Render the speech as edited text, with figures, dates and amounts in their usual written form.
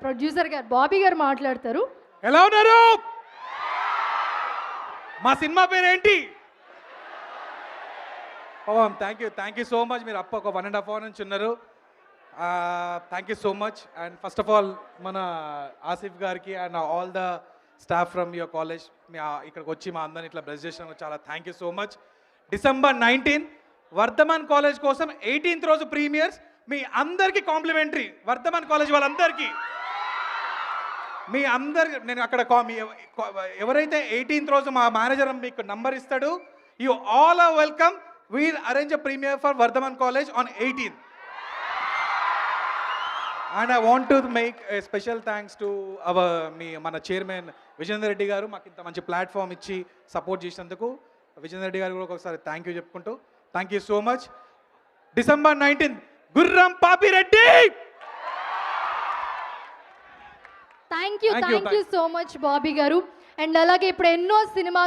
Producer గారు బాబీ గారు మాట్లాడతారు. ఎలా ఉన్నారు? మా సినిమా పేరు ఏంటి? Pavan, thank you so much. మీరు అప్ప ఒక 1.5 hour నుంచి ఉన్నారు. Thank you so much. And first of all మన ఆసిఫ్ గారికి and all the staff from your college ఇక్కడికి వచ్చి మా అందరిని ఇట్లా బ్లెస్ చేసినందుకు చాలా thank you so much. December 19 Vardhaman college కోసం 18th రోజు ప్రీమియర్స్. మీ అందరికీ కాంప్లిమెంటరీ. వర్ధమాన్ కాలేజ్ వాళ్ళందరికీ మీ అందరికి నేను అక్కడ ఎవరైతే 18th రోజు మా మేనేజర్ మీకు నంబర్ ఇస్తాడు, you all are welcome. We'll arrange a premiere for Vardhaman college on 18th. And I want to make a special thanks to మన చైర్మన్ విజేందర్ రెడ్డి గారు. మాకు ఇంత మంచి ప్లాట్ఫామ్ ఇచ్చి సపోర్ట్ చేసినందుకు విజేందర్ రెడ్డి గారు కూడా ఒకసారి థ్యాంక్ యూ చెప్పుకుంటూ thank you so much. December 19 గుర్రం Papireddy. Thank you so much Bobby గారు. అండ్ అలాగే ఇప్పుడు ఎన్నో సినిమా